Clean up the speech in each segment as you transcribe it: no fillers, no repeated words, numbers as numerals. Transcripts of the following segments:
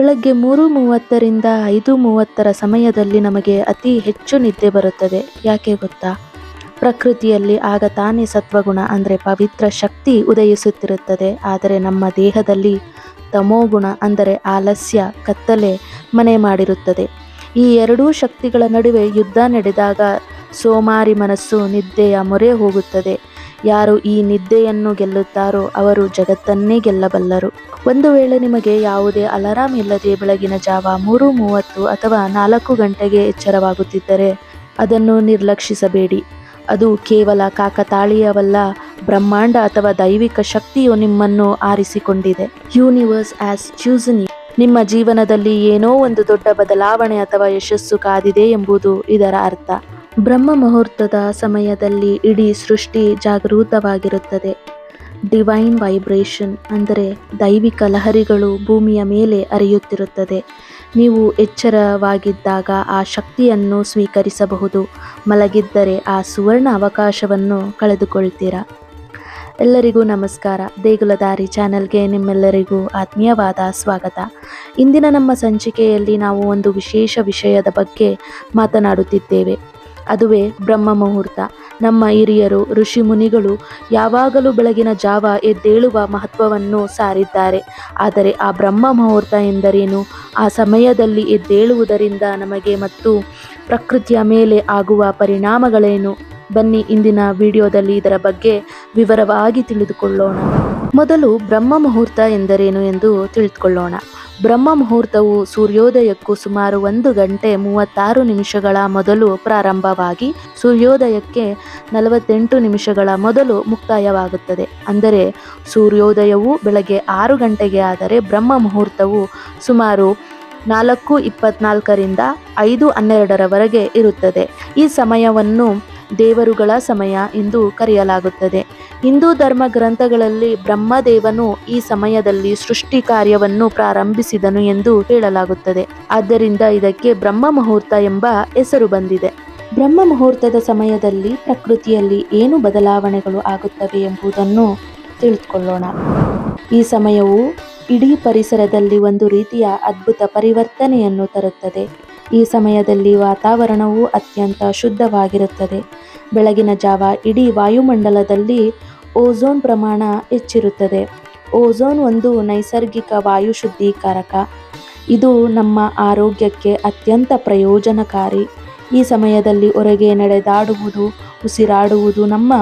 ಬೆಳಗ್ಗೆ 3:30ರಿಂದ 5:30 ಸಮಯದಲ್ಲಿ ನಮಗೆ ಅತಿ ಹೆಚ್ಚು ನಿದ್ದೆ ಬರುತ್ತದೆ. ಯಾಕೆ ಗೊತ್ತಾ? ಪ್ರಕೃತಿಯಲ್ಲಿ ಆಗ ತಾನೇ ಸತ್ವಗುಣ ಅಂದರೆ ಪವಿತ್ರ ಶಕ್ತಿ ಉದಯಿಸುತ್ತಿರುತ್ತದೆ. ಆದರೆ ನಮ್ಮ ದೇಹದಲ್ಲಿ ತಮೋಗುಣ ಅಂದರೆ ಆಲಸ್ಯ, ಕತ್ತಲೆ ಮನೆ ಮಾಡಿರುತ್ತದೆ. ಈ ಎರಡೂ ಶಕ್ತಿಗಳ ನಡುವೆ ಯುದ್ಧ ನಡೆದಾಗ ಸೋಮಾರಿ ಮನಸ್ಸು ನಿದ್ದೆಯ ಮೊರೆ ಹೋಗುತ್ತದೆ. ಯಾರು ಈ ನಿದ್ದೆಯನ್ನು ಗೆಲ್ಲುತ್ತಾರೋ ಅವರು ಜಗತ್ತನ್ನೇ ಗೆಲ್ಲಬಲ್ಲರು. ಒಂದು ವೇಳೆ ನಿಮಗೆ ಯಾವುದೇ ಅಲಾರಾಮ್ ಇಲ್ಲದೆ ಬೆಳಗಿನ ಜಾವ 3:30 ಅಥವಾ 4 ಗಂಟೆಗೆ ಎಚ್ಚರವಾಗುತ್ತಿದ್ದರೆ ಅದನ್ನು ನಿರ್ಲಕ್ಷಿಸಬೇಡಿ. ಅದು ಕೇವಲ ಕಾಕತಾಳೀಯವಲ್ಲ. ಬ್ರಹ್ಮಾಂಡ ಅಥವಾ ದೈವಿಕ ಶಕ್ತಿಯು ನಿಮ್ಮನ್ನು ಆರಿಸಿಕೊಂಡಿದೆ. Universe has chosen you. ನಿಮ್ಮ ಜೀವನದಲ್ಲಿ ಏನೋ ಒಂದು ದೊಡ್ಡ ಬದಲಾವಣೆ ಅಥವಾ ಯಶಸ್ಸು ಕಾದಿದೆ ಎಂಬುದು ಇದರ ಅರ್ಥ. ಬ್ರಹ್ಮ ಮುಹೂರ್ತದ ಸಮಯದಲ್ಲಿ ಇಡೀ ಸೃಷ್ಟಿ ಜಾಗೃತವಾಗಿರುತ್ತದೆ. ಡಿವೈನ್ ವೈಬ್ರೇಷನ್ ಅಂದರೆ ದೈವಿಕ ಲಹರಿಗಳು ಭೂಮಿಯ ಮೇಲೆ ಹರಿಯುತ್ತಿರುತ್ತದೆ. ನೀವು ಎಚ್ಚರವಾಗಿದ್ದಾಗ ಆ ಶಕ್ತಿಯನ್ನು ಸ್ವೀಕರಿಸಬಹುದು. ಮಲಗಿದ್ದರೆ ಆ ಸುವರ್ಣ ಅವಕಾಶವನ್ನು ಕಳೆದುಕೊಳ್ತೀರಾ. ಎಲ್ಲರಿಗೂ ನಮಸ್ಕಾರ. ದೇಗುಲದಾರಿ ಚಾನೆಲ್ಗೆ ನಿಮ್ಮೆಲ್ಲರಿಗೂ ಆತ್ಮೀಯವಾದ ಸ್ವಾಗತ. ಇಂದಿನ ನಮ್ಮ ಸಂಚಿಕೆಯಲ್ಲಿ ನಾವು ಒಂದು ವಿಶೇಷ ವಿಷಯದ ಬಗ್ಗೆ ಮಾತನಾಡುತ್ತಿದ್ದೇವೆ. ಅದುವೇ ಬ್ರಹ್ಮ ಮುಹೂರ್ತ. ನಮ್ಮ ಹಿರಿಯರು, ಋಷಿ ಮುನಿಗಳು ಯಾವಾಗಲೂ ಬೆಳಗಿನ ಜಾವ ಎದ್ದೇಳುವ ಮಹತ್ವವನ್ನು ಸಾರಿದ್ದಾರೆ. ಆದರೆ ಆ ಬ್ರಹ್ಮ ಮುಹೂರ್ತ ಎಂದರೇನು? ಆ ಸಮಯದಲ್ಲಿ ಎದ್ದೇಳುವುದರಿಂದ ನಮಗೆ ಮತ್ತು ಪ್ರಕೃತಿಯ ಮೇಲೆ ಆಗುವ ಪರಿಣಾಮಗಳೇನು? ಬನ್ನಿ ಇಂದಿನ ವಿಡಿಯೋದಲ್ಲಿ ಇದರ ಬಗ್ಗೆ ವಿವರವಾಗಿ ತಿಳಿದುಕೊಳ್ಳೋಣ. ಮೊದಲು ಬ್ರಹ್ಮ ಮುಹೂರ್ತ ಎಂದರೇನು ಎಂದು ತಿಳಿದುಕೊಳ್ಳೋಣ. ಬ್ರಹ್ಮ ಮುಹೂರ್ತವು ಸೂರ್ಯೋದಯಕ್ಕೂ ಸುಮಾರು 1 ಗಂಟೆ 36 ನಿಮಿಷಗಳ ಮೊದಲು ಪ್ರಾರಂಭವಾಗಿ ಸೂರ್ಯೋದಯಕ್ಕೆ 48 ನಿಮಿಷಗಳ ಮೊದಲು ಮುಕ್ತಾಯವಾಗುತ್ತದೆ. ಅಂದರೆ ಸೂರ್ಯೋದಯವು ಬೆಳಗ್ಗೆ 6 ಗಂಟೆಗೆ ಆದರೆ ಬ್ರಹ್ಮ ಮುಹೂರ್ತವು ಸುಮಾರು 4:24ರಿಂದ 5:12 ಇರುತ್ತದೆ. ಈ ಸಮಯವನ್ನು ದೇವರುಗಳ ಸಮಯ ಎಂದು ಕರೆಯಲಾಗುತ್ತದೆ. ಹಿಂದೂ ಧರ್ಮ ಗ್ರಂಥಗಳಲ್ಲಿ ಬ್ರಹ್ಮದೇವನು ಈ ಸಮಯದಲ್ಲಿ ಸೃಷ್ಟಿ ಕಾರ್ಯವನ್ನು ಪ್ರಾರಂಭಿಸಿದನು ಎಂದು ಹೇಳಲಾಗುತ್ತದೆ. ಆದ್ದರಿಂದ ಇದಕ್ಕೆ ಬ್ರಹ್ಮ ಮುಹೂರ್ತ ಎಂಬ ಹೆಸರು ಬಂದಿದೆ. ಬ್ರಹ್ಮ ಮುಹೂರ್ತದ ಸಮಯದಲ್ಲಿ ಪ್ರಕೃತಿಯಲ್ಲಿ ಏನು ಬದಲಾವಣೆಗಳು ಆಗುತ್ತವೆ ಎಂಬುದನ್ನು ತಿಳಿದುಕೊಳ್ಳೋಣ. ಈ ಸಮಯವು ಇಡೀ ಪರಿಸರದಲ್ಲಿ ಒಂದು ರೀತಿಯ ಅದ್ಭುತ ಪರಿವರ್ತನೆಯನ್ನು ತರುತ್ತದೆ. ಈ ಸಮಯದಲ್ಲಿ ವಾತಾವರಣವು ಅತ್ಯಂತ ಶುದ್ಧವಾಗಿರುತ್ತದೆ. ಬೆಳಗಿನ ಜಾವ ಇಡೀ ವಾಯುಮಂಡಲದಲ್ಲಿ ಓಝೋನ್ ಪ್ರಮಾಣ ಹೆಚ್ಚಿರುತ್ತದೆ. ಓಝೋನ್ ಒಂದು ನೈಸರ್ಗಿಕ ವಾಯು ಶುದ್ಧೀಕರಕ. ಇದು ನಮ್ಮ ಆರೋಗ್ಯಕ್ಕೆ ಅತ್ಯಂತ ಪ್ರಯೋಜನಕಾರಿ. ಈ ಸಮಯದಲ್ಲಿ ಹೊರಗೆ ನಡೆದಾಡುವುದು, ಉಸಿರಾಡುವುದು ನಮ್ಮ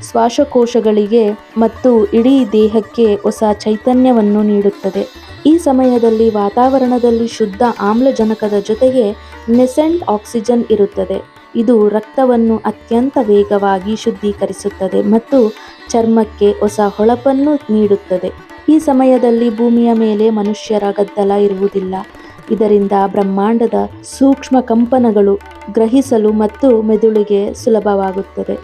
ಶ್ವಾಸಕೋಶಗಳಿಗೆ ಮತ್ತು ಇಡೀ ದೇಹಕ್ಕೆ ಹೊಸ ಚೈತನ್ಯವನ್ನು ನೀಡುತ್ತದೆ. ಈ ಸಮಯದಲ್ಲಿ ವಾತಾವರಣದಲ್ಲಿ ಶುದ್ಧ ಆಮ್ಲಜನಕದ ಜೊತೆಗೆ ನೆಸೆಂಟ್ ಆಕ್ಸಿಜನ್ ಇರುತ್ತದೆ. ಇದು ರಕ್ತವನ್ನು ಅತ್ಯಂತ ವೇಗವಾಗಿ ಶುದ್ಧೀಕರಿಸುತ್ತದೆ ಮತ್ತು ಚರ್ಮಕ್ಕೆ ಹೊಸ ಹೊಳಪನ್ನು ನೀಡುತ್ತದೆ. ಈ ಸಮಯದಲ್ಲಿ ಭೂಮಿಯ ಮೇಲೆ ಮನುಷ್ಯರ ಗದ್ದಲ ಇರುವುದಿಲ್ಲ. ಇದರಿಂದ ಬ್ರಹ್ಮಾಂಡದ ಸೂಕ್ಷ್ಮ ಕಂಪನಗಳು ಗ್ರಹಿಸಲು ಮತ್ತು ಮೆದುಳಿಗೆ ಸುಲಭವಾಗುತ್ತದೆ.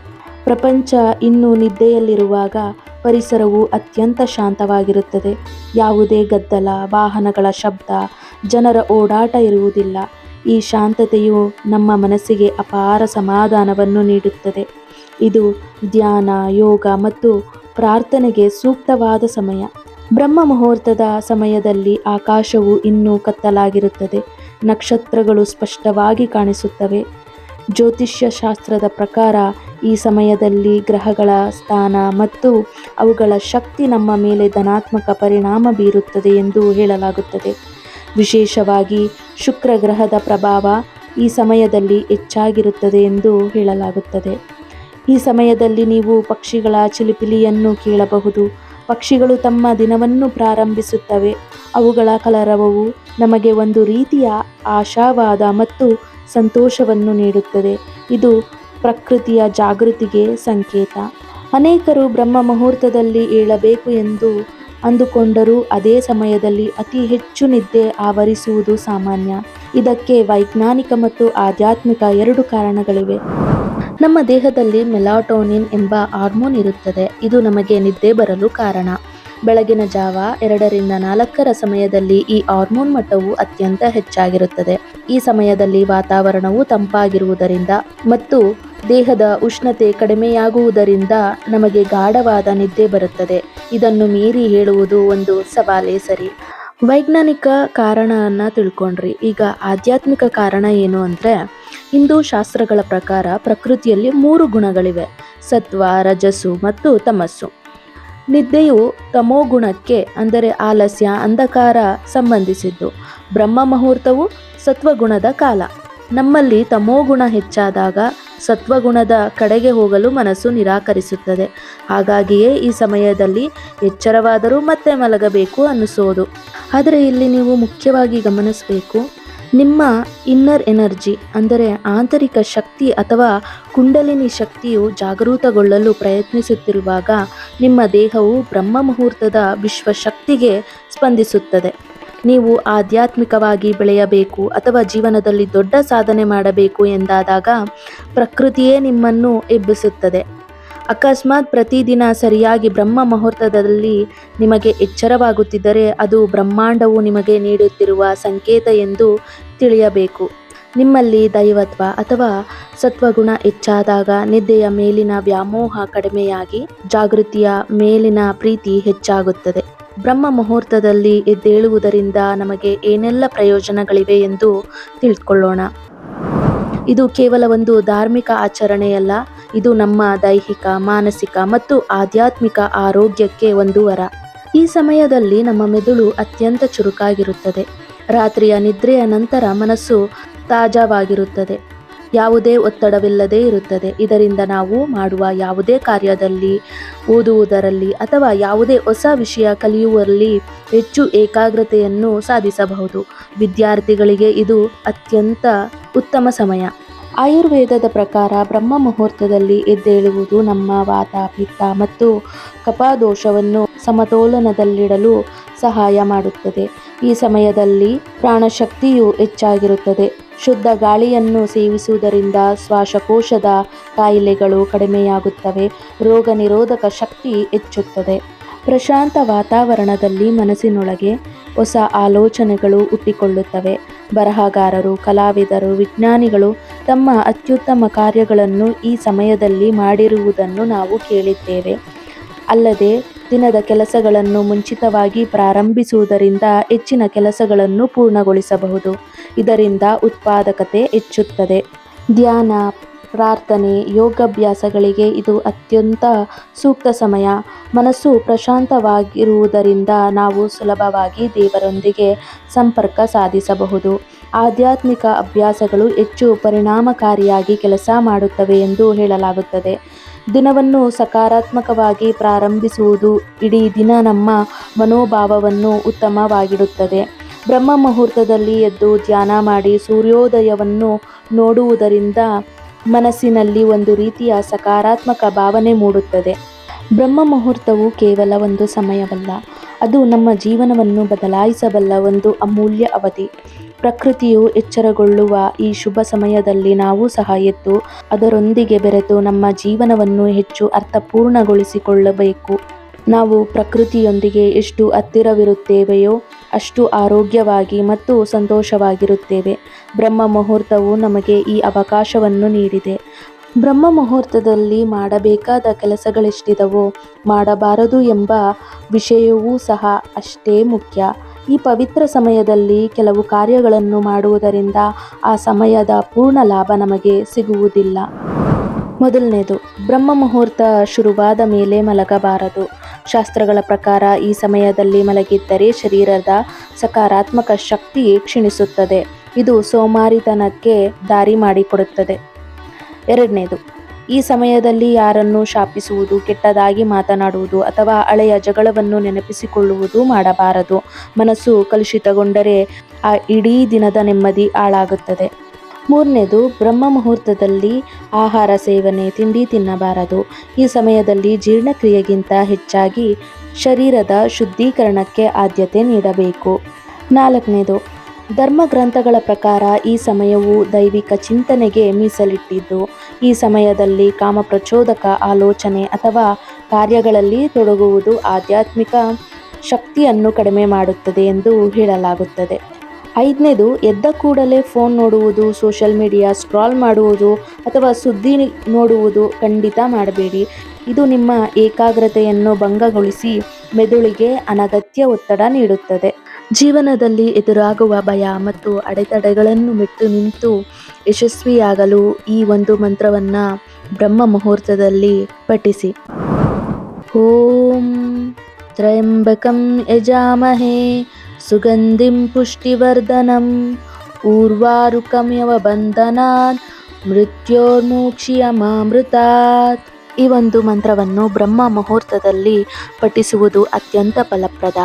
ಪ್ರಪಂಚ ಇನ್ನೂ ನಿದ್ದೆಯಲ್ಲಿರುವಾಗ ಪರಿಸರವು ಅತ್ಯಂತ ಶಾಂತವಾಗಿರುತ್ತದೆ. ಯಾವುದೇ ಗದ್ದಲ, ವಾಹನಗಳ ಶಬ್ದ, ಜನರ ಓಡಾಟ ಇರುವುದಿಲ್ಲ. ಈ ಶಾಂತತೆಯು ನಮ್ಮ ಮನಸ್ಸಿಗೆ ಅಪಾರ ಸಮಾಧಾನವನ್ನು ನೀಡುತ್ತದೆ. ಇದು ಧ್ಯಾನ, ಯೋಗ ಮತ್ತು ಪ್ರಾರ್ಥನೆಗೆ ಸೂಕ್ತವಾದ ಸಮಯ. ಬ್ರಹ್ಮ ಮುಹೂರ್ತದ ಸಮಯದಲ್ಲಿ ಆಕಾಶವು ಇನ್ನೂ ಕತ್ತಲಾಗಿರುತ್ತದೆ. ನಕ್ಷತ್ರಗಳು ಸ್ಪಷ್ಟವಾಗಿ ಕಾಣಿಸುತ್ತವೆ. ಜ್ಯೋತಿಷ್ಯ ಶಾಸ್ತ್ರದ ಪ್ರಕಾರ ಈ ಸಮಯದಲ್ಲಿ ಗ್ರಹಗಳ ಸ್ಥಾನ ಮತ್ತು ಅವುಗಳ ಶಕ್ತಿ ನಮ್ಮ ಮೇಲೆ ಧನಾತ್ಮಕ ಪರಿಣಾಮ ಬೀರುತ್ತದೆ ಎಂದು ಹೇಳಲಾಗುತ್ತದೆ. ವಿಶೇಷವಾಗಿ ಶುಕ್ರ ಗ್ರಹದ ಪ್ರಭಾವ ಈ ಸಮಯದಲ್ಲಿ ಹೆಚ್ಚಾಗಿರುತ್ತದೆ ಎಂದು ಹೇಳಲಾಗುತ್ತದೆ. ಈ ಸಮಯದಲ್ಲಿ ನೀವು ಪಕ್ಷಿಗಳ ಚಿಲಿಪಿಲಿಯನ್ನು ಕೇಳಬಹುದು. ಪಕ್ಷಿಗಳು ತಮ್ಮ ದಿನವನ್ನು ಪ್ರಾರಂಭಿಸುತ್ತವೆ. ಅವುಗಳ ಕಲರವವು ನಮಗೆ ಒಂದು ರೀತಿಯ ಆಶಾವಾದ ಮತ್ತು ಸಂತೋಷವನ್ನು ನೀಡುತ್ತದೆ. ಇದು ಪ್ರಕೃತಿಯ ಜಾಗೃತಿಗೆ ಸಂಕೇತ. ಅನೇಕರು ಬ್ರಹ್ಮ ಮುಹೂರ್ತದಲ್ಲಿ ಏಳಬೇಕು ಎಂದು ಅಂದುಕೊಂಡರೂ ಅದೇ ಸಮಯದಲ್ಲಿ ಅತಿ ಹೆಚ್ಚು ನಿದ್ದೆ ಆವರಿಸುವುದು ಸಾಮಾನ್ಯ. ಇದಕ್ಕೆ ವೈಜ್ಞಾನಿಕ ಮತ್ತು ಆಧ್ಯಾತ್ಮಿಕ 2 ಕಾರಣಗಳಿವೆ. ನಮ್ಮ ದೇಹದಲ್ಲಿ ಮೆಲಾಟೋನಿನ್ ಎಂಬ ಹಾರ್ಮೋನ್ ಇರುತ್ತದೆ. ಇದು ನಮಗೆ ನಿದ್ದೆ ಬರಲು ಕಾರಣ. ಬೆಳಗಿನ ಜಾವ 2ರಿಂದ 4 ಸಮಯದಲ್ಲಿ ಈ ಹಾರ್ಮೋನ್ ಮಟ್ಟವು ಅತ್ಯಂತ ಹೆಚ್ಚಾಗಿರುತ್ತದೆ. ಈ ಸಮಯದಲ್ಲಿ ವಾತಾವರಣವು ತಂಪಾಗಿರುವುದರಿಂದ ಮತ್ತು ದೇಹದ ಉಷ್ಣತೆ ಕಡಿಮೆಯಾಗುವುದರಿಂದ ನಮಗೆ ಗಾಢವಾದ ನಿದ್ದೆ ಬರುತ್ತದೆ. ಇದನ್ನು ಮೀರಿ ಹೇಳುವುದು ಒಂದು ಸವಾಲೇ ಸರಿ. ವೈಜ್ಞಾನಿಕ ಕಾರಣವನ್ನು ತಿಳ್ಕೊಂಡ್ರಿ. ಈಗ ಆಧ್ಯಾತ್ಮಿಕ ಕಾರಣ ಏನು ಅಂದರೆ, ಹಿಂದೂ ಶಾಸ್ತ್ರಗಳ ಪ್ರಕಾರ ಪ್ರಕೃತಿಯಲ್ಲಿ 3 ಗುಣಗಳಿವೆ: ಸತ್ವ, ರಜಸ್ಸು ಮತ್ತು ತಮಸ್ಸು. ನಿದ್ದೆಯು ತಮೋಗುಣಕ್ಕೆ ಅಂದರೆ ಆಲಸ್ಯ, ಅಂಧಕಾರ ಸಂಬಂಧಿಸಿದ್ದು. ಬ್ರಹ್ಮ ಮುಹೂರ್ತವು ಸತ್ವಗುಣದ ಕಾಲ. ನಮ್ಮಲ್ಲಿ ತಮೋಗುಣ ಹೆಚ್ಚಾದಾಗ ಸತ್ವಗುಣದ ಕಡೆಗೆ ಹೋಗಲು ಮನಸ್ಸು ನಿರಾಕರಿಸುತ್ತದೆ. ಹಾಗಾಗಿಯೇ ಈ ಸಮಯದಲ್ಲಿ ಎಚ್ಚರವಾದರೂ ಮತ್ತೆ ಮಲಗಬೇಕು ಅನ್ನಿಸೋದು. ಆದರೆ ಇಲ್ಲಿ ನೀವು ಮುಖ್ಯವಾಗಿ ಗಮನಿಸಬೇಕು, ನಿಮ್ಮ ಇನ್ನರ್ ಎನರ್ಜಿ ಅಂದರೆ ಆಂತರಿಕ ಶಕ್ತಿ ಅಥವಾ ಕುಂಡಲಿನಿ ಶಕ್ತಿಯು ಜಾಗೃತಗೊಳ್ಳಲು ಪ್ರಯತ್ನಿಸುತ್ತಿರುವಾಗ ನಿಮ್ಮ ದೇಹವು ಬ್ರಹ್ಮ ಮುಹೂರ್ತದ ವಿಶ್ವಶಕ್ತಿಗೆ ಸ್ಪಂದಿಸುತ್ತದೆ. ನೀವು ಆಧ್ಯಾತ್ಮಿಕವಾಗಿ ಬೆಳೆಯಬೇಕು ಅಥವಾ ಜೀವನದಲ್ಲಿ ದೊಡ್ಡ ಸಾಧನೆ ಮಾಡಬೇಕು ಎಂದಾದಾಗ ಪ್ರಕೃತಿಯೇ ನಿಮ್ಮನ್ನು ಎಬ್ಬಿಸುತ್ತದೆ. ಅಕಸ್ಮಾತ್ ಪ್ರತಿದಿನ ಸರಿಯಾಗಿ ಬ್ರಹ್ಮ ಮುಹೂರ್ತದಲ್ಲಿ ನಿಮಗೆ ಎಚ್ಚರವಾಗುತ್ತಿದ್ದರೆ ಅದು ಬ್ರಹ್ಮಾಂಡವು ನಿಮಗೆ ನೀಡುತ್ತಿರುವ ಸಂಕೇತ ಎಂದು ತಿಳಿಯಬೇಕು. ನಿಮ್ಮಲ್ಲಿ ದೈವತ್ವ ಅಥವಾ ಸತ್ವಗುಣ ಹೆಚ್ಚಾದಾಗ ನಿದ್ದೆಯ ಮೇಲಿನ ವ್ಯಾಮೋಹ ಕಡಿಮೆಯಾಗಿ ಜಾಗೃತಿಯ ಮೇಲಿನ ಪ್ರೀತಿ ಹೆಚ್ಚಾಗುತ್ತದೆ. ಬ್ರಹ್ಮ ಮುಹೂರ್ತದಲ್ಲಿ ಎದ್ದೇಳುವುದರಿಂದ ನಮಗೆ ಏನೆಲ್ಲ ಪ್ರಯೋಜನಗಳಿವೆ ಎಂದು ತಿಳ್ಕೊಳ್ಳೋಣ. ಇದು ಕೇವಲ ಒಂದು ಧಾರ್ಮಿಕ ಆಚರಣೆಯಲ್ಲ, ಇದು ನಮ್ಮ ದೈಹಿಕ, ಮಾನಸಿಕ ಮತ್ತು ಆಧ್ಯಾತ್ಮಿಕ ಆರೋಗ್ಯಕ್ಕೆ ಒಂದು ವರ. ಈ ಸಮಯದಲ್ಲಿ ನಮ್ಮ ಮೆದುಳು ಅತ್ಯಂತ ಚುರುಕಾಗಿರುತ್ತದೆ. ರಾತ್ರಿಯ ನಿದ್ರೆಯ ನಂತರ ಮನಸ್ಸು ತಾಜಾವಾಗಿರುತ್ತದೆ, ಯಾವುದೇ ಒತ್ತಡವಿಲ್ಲದೆ ಇರುತ್ತದೆ. ಇದರಿಂದ ನಾವು ಮಾಡುವ ಯಾವುದೇ ಕಾರ್ಯದಲ್ಲಿ, ಓದುವುದರಲ್ಲಿ ಅಥವಾ ಯಾವುದೇ ಹೊಸ ವಿಷಯ ಕಲಿಯುವಲ್ಲಿ ಹೆಚ್ಚು ಏಕಾಗ್ರತೆಯನ್ನು ಸಾಧಿಸಬಹುದು. ವಿದ್ಯಾರ್ಥಿಗಳಿಗೆ ಇದು ಅತ್ಯಂತ ಉತ್ತಮ ಸಮಯ. ಆಯುರ್ವೇದದ ಪ್ರಕಾರ ಬ್ರಹ್ಮ ಮುಹೂರ್ತದಲ್ಲಿ ಎದ್ದೇಳುವುದು ನಮ್ಮ ವಾತ, ಪಿತ್ತ ಮತ್ತು ಕಫದೋಷವನ್ನು ಸಮತೋಲನದಲ್ಲಿಡಲು ಸಹಾಯ ಮಾಡುತ್ತದೆ. ಈ ಸಮಯದಲ್ಲಿ ಪ್ರಾಣಶಕ್ತಿಯು ಹೆಚ್ಚಾಗಿರುತ್ತದೆ. ಶುದ್ಧ ಗಾಳಿಯನ್ನು ಸೇವಿಸುವುದರಿಂದ ಶ್ವಾಸಕೋಶದ ಕಾಯಿಲೆಗಳು ಕಡಿಮೆಯಾಗುತ್ತವೆ, ರೋಗ ನಿರೋಧಕ ಶಕ್ತಿ ಹೆಚ್ಚುತ್ತದೆ. ಪ್ರಶಾಂತ ವಾತಾವರಣದಲ್ಲಿ ಮನಸ್ಸಿನೊಳಗೆ ಹೊಸ ಆಲೋಚನೆಗಳು ಹುಟ್ಟಿಕೊಳ್ಳುತ್ತವೆ. ಬರಹಗಾರರು, ಕಲಾವಿದರು, ವಿಜ್ಞಾನಿಗಳು ತಮ್ಮ ಅತ್ಯುತ್ತಮ ಕಾರ್ಯಗಳನ್ನು ಈ ಸಮಯದಲ್ಲಿ ಮಾಡಿರುವುದನ್ನು ನಾವು ಕೇಳಿದ್ದೇವೆ. ಅಲ್ಲದೆ ದಿನದ ಕೆಲಸಗಳನ್ನು ಮುಂಚಿತವಾಗಿ ಪ್ರಾರಂಭಿಸುವುದರಿಂದ ಹೆಚ್ಚಿನ ಕೆಲಸಗಳನ್ನು ಪೂರ್ಣಗೊಳಿಸಬಹುದು. ಇದರಿಂದ ಉತ್ಪಾದಕತೆ ಹೆಚ್ಚುತ್ತದೆ. ಧ್ಯಾನ, ಪ್ರಾರ್ಥನೆ, ಯೋಗಾಭ್ಯಾಸಗಳಿಗೆ ಇದು ಅತ್ಯಂತ ಸೂಕ್ತ ಸಮಯ. ಮನಸ್ಸು ಪ್ರಶಾಂತವಾಗಿರುವುದರಿಂದ ನಾವು ಸುಲಭವಾಗಿ ದೇವರೊಂದಿಗೆ ಸಂಪರ್ಕ ಸಾಧಿಸಬಹುದು. ಆಧ್ಯಾತ್ಮಿಕ ಅಭ್ಯಾಸಗಳು ಹೆಚ್ಚು ಪರಿಣಾಮಕಾರಿಯಾಗಿ ಕೆಲಸ ಮಾಡುತ್ತವೆ ಎಂದು ಹೇಳಲಾಗುತ್ತದೆ. ದಿನವನ್ನು ಸಕಾರಾತ್ಮಕವಾಗಿ ಪ್ರಾರಂಭಿಸುವುದು ಇಡೀ ದಿನ ನಮ್ಮ ಮನೋಭಾವವನ್ನು ಉತ್ತಮವಾಗಿಡುತ್ತದೆ. ಬ್ರಹ್ಮ ಮುಹೂರ್ತದಲ್ಲಿ ಎದ್ದು ಧ್ಯಾನ ಮಾಡಿ ಸೂರ್ಯೋದಯವನ್ನು ನೋಡುವುದರಿಂದ ಮನಸ್ಸಿನಲ್ಲಿ ಒಂದು ರೀತಿಯ ಸಕಾರಾತ್ಮಕ ಭಾವನೆ ಮೂಡುತ್ತದೆ. ಬ್ರಹ್ಮ ಮುಹೂರ್ತವು ಕೇವಲ ಒಂದು ಸಮಯವಲ್ಲ, ಅದು ನಮ್ಮ ಜೀವನವನ್ನು ಬದಲಾಯಿಸಬಲ್ಲ ಒಂದು ಅಮೂಲ್ಯ ಅವಧಿ. ಪ್ರಕೃತಿಯು ಎಚ್ಚರಗೊಳ್ಳುವ ಈ ಶುಭ ಸಮಯದಲ್ಲಿ ನಾವು ಸಹ ಎದ್ದು ಅದರೊಂದಿಗೆ ಬೆರೆತು ನಮ್ಮ ಜೀವನವನ್ನು ಹೆಚ್ಚು ಅರ್ಥಪೂರ್ಣಗೊಳಿಸಿಕೊಳ್ಳಬೇಕು. ನಾವು ಪ್ರಕೃತಿಯೊಂದಿಗೆ ಎಷ್ಟು ಹತ್ತಿರವಿರುತ್ತೇವೆಯೋ ಅಷ್ಟು ಆರೋಗ್ಯವಾಗಿ ಮತ್ತು ಸಂತೋಷವಾಗಿರುತ್ತೇವೆ. ಬ್ರಹ್ಮ ಮುಹೂರ್ತವು ನಮಗೆ ಈ ಅವಕಾಶವನ್ನು ನೀಡಿದೆ. ಬ್ರಹ್ಮ ಮುಹೂರ್ತದಲ್ಲಿ ಮಾಡಬೇಕಾದ ಕೆಲಸಗಳೆಷ್ಟಿದವೋ ಮಾಡಬಾರದು ಎಂಬ ವಿಷಯವೂ ಸಹ ಅಷ್ಟೇ ಮುಖ್ಯ. ಈ ಪವಿತ್ರ ಸಮಯದಲ್ಲಿ ಕೆಲವು ಕಾರ್ಯಗಳನ್ನು ಮಾಡುವುದರಿಂದ ಆ ಸಮಯದ ಪೂರ್ಣ ಲಾಭ ನಮಗೆ ಸಿಗುವುದಿಲ್ಲ. ಮೊದಲನೇದು, ಬ್ರಹ್ಮ ಮುಹೂರ್ತ ಶುರುವಾದ ಮೇಲೆ ಮಲಗಬಾರದು. ಶಾಸ್ತ್ರಗಳ ಪ್ರಕಾರ ಈ ಸಮಯದಲ್ಲಿ ಮಲಗಿದ್ದರೆ ಶರೀರದ ಸಕಾರಾತ್ಮಕ ಶಕ್ತಿ ಕ್ಷೀಣಿಸುತ್ತದೆ. ಇದು ಸೋಮಾರಿತನಕ್ಕೆ ದಾರಿ ಮಾಡಿಕೊಡುತ್ತದೆ. ಎರಡನೇದು, ಈ ಸಮಯದಲ್ಲಿ ಯಾರನ್ನು ಶಾಪಿಸುವುದು, ಕೆಟ್ಟದಾಗಿ ಮಾತನಾಡುವುದು ಅಥವಾ ಹಳೆಯ ಜಗಳವನ್ನು ನೆನಪಿಸಿಕೊಳ್ಳುವುದು ಮಾಡಬಾರದು. ಮನಸ್ಸು ಕಲುಷಿತಗೊಂಡರೆ ಆ ಇಡೀ ದಿನದ ನೆಮ್ಮದಿ ಹಾಳಾಗುತ್ತದೆ. ಮೂರನೇದು, ಬ್ರಹ್ಮ ಮುಹೂರ್ತದಲ್ಲಿ ಆಹಾರ ಸೇವನೆ, ತಿಂಡಿ ತಿನ್ನಬಾರದು. ಈ ಸಮಯದಲ್ಲಿ ಜೀರ್ಣಕ್ರಿಯೆಗಿಂತ ಹೆಚ್ಚಾಗಿ ಶರೀರದ ಶುದ್ಧೀಕರಣಕ್ಕೆ ಆದ್ಯತೆ ನೀಡಬೇಕು. ನಾಲ್ಕನೇದು, ಧರ್ಮಗ್ರಂಥಗಳ ಪ್ರಕಾರ ಈ ಸಮಯವು ದೈವಿಕ ಚಿಂತನೆಗೆ ಮೀಸಲಿಟ್ಟಿದ್ದು, ಈ ಸಮಯದಲ್ಲಿ ಕಾಮಪ್ರಚೋದಕ ಆಲೋಚನೆ ಅಥವಾ ಕಾರ್ಯಗಳಲ್ಲಿ ತೊಡಗುವುದು ಆಧ್ಯಾತ್ಮಿಕ ಶಕ್ತಿಯನ್ನು ಕಡಿಮೆ ಮಾಡುತ್ತದೆ ಎಂದು ಹೇಳಲಾಗುತ್ತದೆ. ಐದನೇದು, ಎದ್ದ ಕೂಡಲೇ ಫೋನ್ ನೋಡುವುದು, ಸೋಷಿಯಲ್ ಮೀಡಿಯಾ ಸ್ಕ್ರಾಲ್ ಮಾಡುವುದು ಅಥವಾ ಸುದ್ದಿ ನೋಡುವುದು ಖಂಡಿತ ಮಾಡಬೇಡಿ. ಇದು ನಿಮ್ಮ ಏಕಾಗ್ರತೆಯನ್ನು ಭಂಗಗೊಳಿಸಿ ಮೆದುಳಿಗೆ ಅನಗತ್ಯ ಒತ್ತಡ ನೀಡುತ್ತದೆ. ಜೀವನದಲ್ಲಿ ಎದುರಾಗುವ ಭಯ ಮತ್ತು ಅಡೆತಡೆಗಳನ್ನು ಮೆಟ್ಟು ನಿಂತು ಯಶಸ್ವಿಯಾಗಲು ಈ ಒಂದು ಮಂತ್ರವನ್ನು ಬ್ರಹ್ಮ ಮುಹೂರ್ತದಲ್ಲಿ ಪಠಿಸಿ. ಓಂ ತ್ರ್ಯಂಬಕಂ ಯಜಾಮಹೇ ಸುಗಂಧಿಂ ಪುಷ್ಟಿವರ್ಧನಂ ಊರ್ವಾರುಕಮಿವ ಬಂಧನಾತ್ ಮೃತ್ಯೋರ್ಮೋಕ್ಷಿಯಮಾಮೃತಾತ್. ಈ ಒಂದು ಮಂತ್ರವನ್ನು ಬ್ರಹ್ಮ ಮುಹೂರ್ತದಲ್ಲಿ ಪಠಿಸುವುದು ಅತ್ಯಂತ ಫಲಪ್ರದ.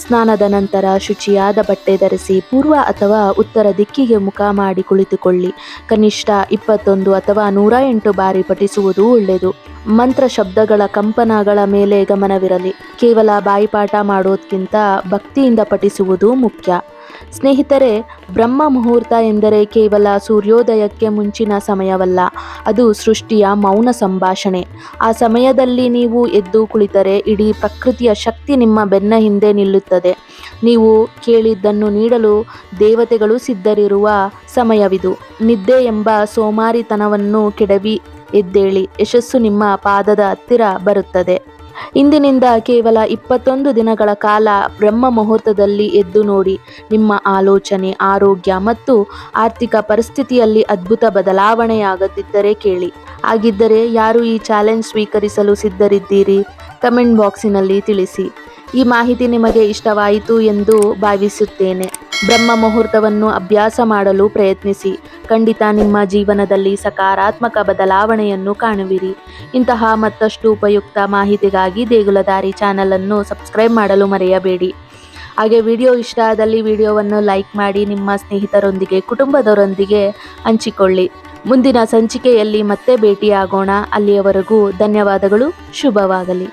ಸ್ನಾನದ ನಂತರ ಶುಚಿಯಾದ ಬಟ್ಟೆ ಧರಿಸಿ ಪೂರ್ವ ಅಥವಾ ಉತ್ತರ ದಿಕ್ಕಿಗೆ ಮುಖ ಮಾಡಿ ಕುಳಿತುಕೊಳ್ಳಿ. ಕನಿಷ್ಠ 21 ಅಥವಾ 108 ಬಾರಿ ಪಠಿಸುವುದು ಒಳ್ಳೆಯದು. ಮಂತ್ರ ಶಬ್ದಗಳ ಕಂಪನಗಳ ಮೇಲೆ ಗಮನವಿರಲಿ. ಕೇವಲ ಬಾಯಿಪಾಠ ಮಾಡೋದಕ್ಕಿಂತ ಭಕ್ತಿಯಿಂದ ಪಠಿಸುವುದು ಮುಖ್ಯ. ಸ್ನೇಹಿತರೆ, ಬ್ರಹ್ಮ ಮುಹೂರ್ತ ಎಂದರೆ ಕೇವಲ ಸೂರ್ಯೋದಯಕ್ಕೆ ಮುಂಚಿನ ಸಮಯವಲ್ಲ, ಅದು ಸೃಷ್ಟಿಯ ಮೌನ ಸಂಭಾಷಣೆ. ಆ ಸಮಯದಲ್ಲಿ ನೀವು ಎದ್ದು ಕುಳಿತರೆ ಇಡೀ ಪ್ರಕೃತಿಯ ಶಕ್ತಿ ನಿಮ್ಮ ಬೆನ್ನ ಹಿಂದೆ ನಿಲ್ಲುತ್ತದೆ. ನೀವು ಕೇಳಿದ್ದನ್ನು ನೀಡಲು ದೇವತೆಗಳು ಸಿದ್ಧರಿರುವ ಸಮಯವಿದು. ನಿದ್ದೆ ಎಂಬ ಸೋಮಾರಿತನವನ್ನು ಕೆಡವಿ ಎದ್ದೇಳಿ. ಯಶಸ್ಸು ನಿಮ್ಮ ಪಾದದ ಹತ್ತಿರ ಬರುತ್ತದೆ. ಇಂದಿನಿಂದ ಕೇವಲ 21 ದಿನಗಳ ಕಾಲ ಬ್ರಹ್ಮ ಮುಹೂರ್ತದಲ್ಲಿ ಎದ್ದು ನೋಡಿ. ನಿಮ್ಮ ಆಲೋಚನೆ, ಆರೋಗ್ಯ ಮತ್ತು ಆರ್ಥಿಕ ಪರಿಸ್ಥಿತಿಯಲ್ಲಿ ಅದ್ಭುತ ಬದಲಾವಣೆಯಾಗದಿದ್ದರೆ ಕೇಳಿ. ಹಾಗಿದ್ದರೆ ಯಾರು ಈ ಚಾಲೆಂಜ್ ಸ್ವೀಕರಿಸಲು ಸಿದ್ಧರಿದ್ದೀರಿ? ಕಮೆಂಟ್ ಬಾಕ್ಸಿನಲ್ಲಿ ತಿಳಿಸಿ. ಈ ಮಾಹಿತಿ ನಿಮಗೆ ಇಷ್ಟವಾಯಿತು ಎಂದು ಭಾವಿಸುತ್ತೇನೆ. ಬ್ರಹ್ಮ ಮುಹೂರ್ತವನ್ನು ಅಭ್ಯಾಸ ಮಾಡಲು ಪ್ರಯತ್ನಿಸಿ. ಖಂಡಿತ ನಿಮ್ಮ ಜೀವನದಲ್ಲಿ ಸಕಾರಾತ್ಮಕ ಬದಲಾವಣೆಯನ್ನು ಕಾಣುವಿರಿ. ಇಂತಹ ಮತ್ತಷ್ಟು ಉಪಯುಕ್ತ ಮಾಹಿತಿಗಾಗಿ ದೇಗುಲದಾರಿ ಚಾನಲನ್ನು ಸಬ್ಸ್ಕ್ರೈಬ್ ಮಾಡಲು ಮರೆಯಬೇಡಿ. ಹಾಗೆ ವಿಡಿಯೋ ಇಷ್ಟ ಆದಲ್ಲಿ ವಿಡಿಯೋವನ್ನು ಲೈಕ್ ಮಾಡಿ, ನಿಮ್ಮ ಸ್ನೇಹಿತರೊಂದಿಗೆ, ಕುಟುಂಬದವರೊಂದಿಗೆ ಹಂಚಿಕೊಳ್ಳಿ. ಮುಂದಿನ ಸಂಚಿಕೆಯಲ್ಲಿ ಮತ್ತೆ ಭೇಟಿಯಾಗೋಣ. ಅಲ್ಲಿಯವರೆಗೂ ಧನ್ಯವಾದಗಳು. ಶುಭವಾಗಲಿ.